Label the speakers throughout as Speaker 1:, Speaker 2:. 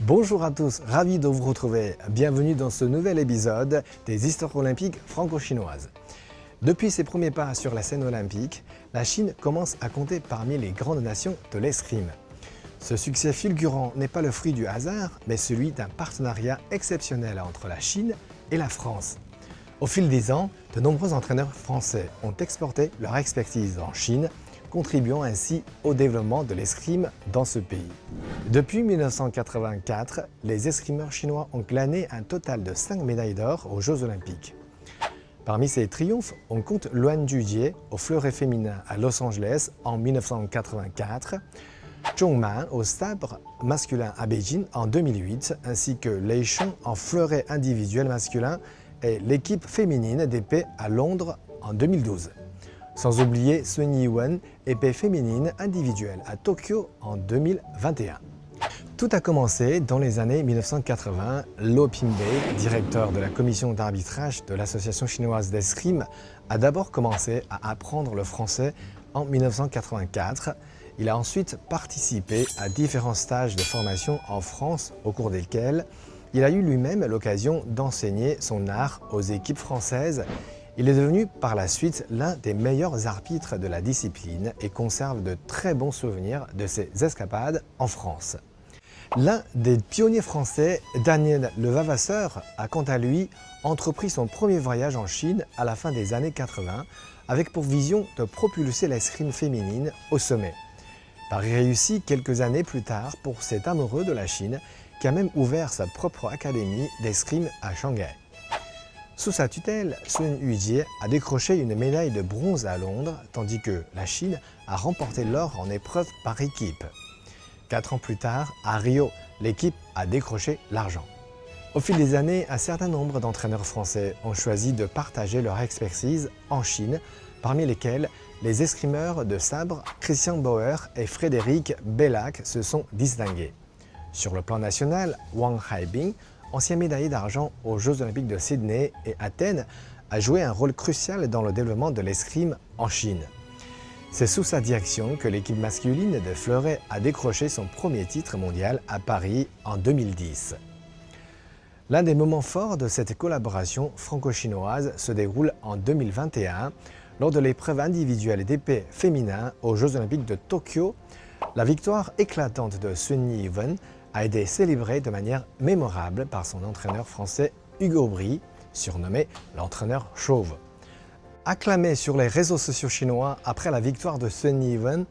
Speaker 1: Bonjour à tous, ravi de vous retrouver. Bienvenue dans ce nouvel épisode des Histoires olympiques franco-chinoises. Depuis ses premiers pas sur la scène olympique, la Chine commence à compter parmi les grandes nations de l'escrime. Ce succès fulgurant n'est pas le fruit du hasard, mais celui d'un partenariat exceptionnel entre la Chine et la France. Au fil des ans, de nombreux entraîneurs français ont exporté leur expertise en Chine, contribuant ainsi au développement de l'escrime dans ce pays. Depuis 1984, les escrimeurs chinois ont glané un total de 5 médailles d'or aux Jeux olympiques. Parmi ces triomphes, on compte Luan Jujie au fleuret féminin à Los Angeles en 1984, Zhong Man au sabre masculin à Beijing en 2008, ainsi que Lei Chong en fleuret individuel masculin et l'équipe féminine d'épée à Londres en 2012. Sans oublier Sun Yiwen, épée féminine individuelle à Tokyo en 2021. Tout a commencé dans les années 1980. Lo Pingwei, directeur de la commission d'arbitrage de l'Association chinoise d'escrime, a d'abord commencé à apprendre le français en 1984. Il a ensuite participé à différents stages de formation en France au cours desquels il a eu lui-même l'occasion d'enseigner son art aux équipes françaises. Il est devenu par la suite l'un des meilleurs arbitres de la discipline et conserve de très bons souvenirs de ses escapades en France. L'un des pionniers français, Daniel Levavasseur, a quant à lui entrepris son premier voyage en Chine à la fin des années 80 avec pour vision de propulser l'escrime féminine au sommet. Pari réussi quelques années plus tard pour cet amoureux de la Chine qui a même ouvert sa propre académie d'escrime à Shanghai. Sous sa tutelle, Sun Yujie a décroché une médaille de bronze à Londres, tandis que la Chine a remporté l'or en épreuve par équipe. 4 ans plus tard, à Rio, l'équipe a décroché l'argent. Au fil des années, un certain nombre d'entraîneurs français ont choisi de partager leur expertise en Chine, parmi lesquels les escrimeurs de sabre Christian Bauer et Frédéric Bellac se sont distingués. Sur le plan national, Wang Haibing, ancien médaillé d'argent aux Jeux olympiques de Sydney et Athènes, a joué un rôle crucial dans le développement de l'escrime en Chine. C'est sous sa direction que l'équipe masculine de fleuret a décroché son premier titre mondial à Paris en 2010. L'un des moments forts de cette collaboration franco-chinoise se déroule en 2021 lors de l'épreuve individuelle d'épée féminin aux Jeux olympiques de Tokyo. La victoire éclatante de Sun Yiwen a été célébrée de manière mémorable par son entraîneur français Hugo Bry, surnommé l'entraîneur chauve. Acclamé sur les réseaux sociaux chinois après la victoire de Sun Yiwen,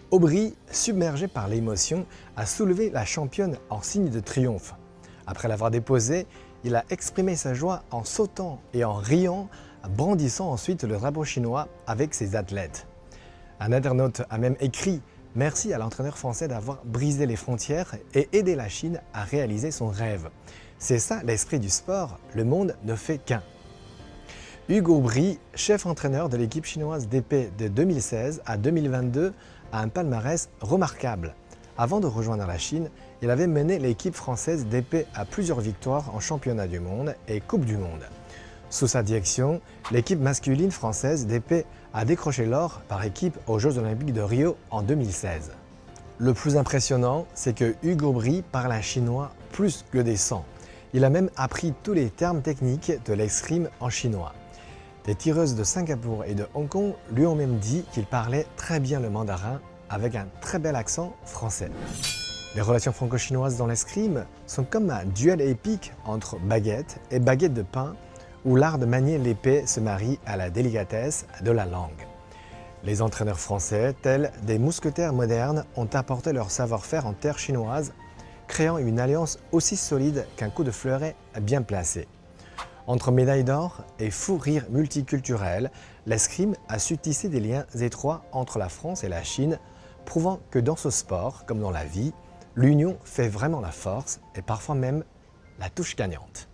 Speaker 1: Aubry, submergé par l'émotion, a soulevé la championne en signe de triomphe. Après l'avoir déposée, il a exprimé sa joie en sautant et en riant, brandissant ensuite le drapeau chinois avec ses athlètes. Un internaute a même écrit « Merci à l'entraîneur français d'avoir brisé les frontières et aidé la Chine à réaliser son rêve. C'est ça l'esprit du sport, le monde ne fait qu'un. » Hugo Bry, chef entraîneur de l'équipe chinoise d'épée de 2016 à 2022, a un palmarès remarquable. Avant de rejoindre la Chine, il avait mené l'équipe française d'épée à plusieurs victoires en championnat du monde et Coupe du monde. Sous sa direction, l'équipe masculine française d'épée a décroché l'or par équipe aux Jeux olympiques de Rio en 2016. Le plus impressionnant, c'est que Hugo Bry parle un chinois plus que des 100. Il a même appris tous les termes techniques de l'escrime en chinois. Des tireuses de Singapour et de Hong Kong lui ont même dit qu'il parlait très bien le mandarin avec un très bel accent français. Les relations franco-chinoises dans l'escrime sont comme un duel épique entre baguette et baguette de pain où l'art de manier l'épée se marie à la délicatesse de la langue. Les entraîneurs français, tels des mousquetaires modernes, ont apporté leur savoir-faire en terre chinoise, créant une alliance aussi solide qu'un coup de fleuret bien placé. Entre médailles d'or et fou rire multiculturel, l'escrime a su tisser des liens étroits entre la France et la Chine, prouvant que dans ce sport, comme dans la vie, l'union fait vraiment la force et parfois même la touche gagnante.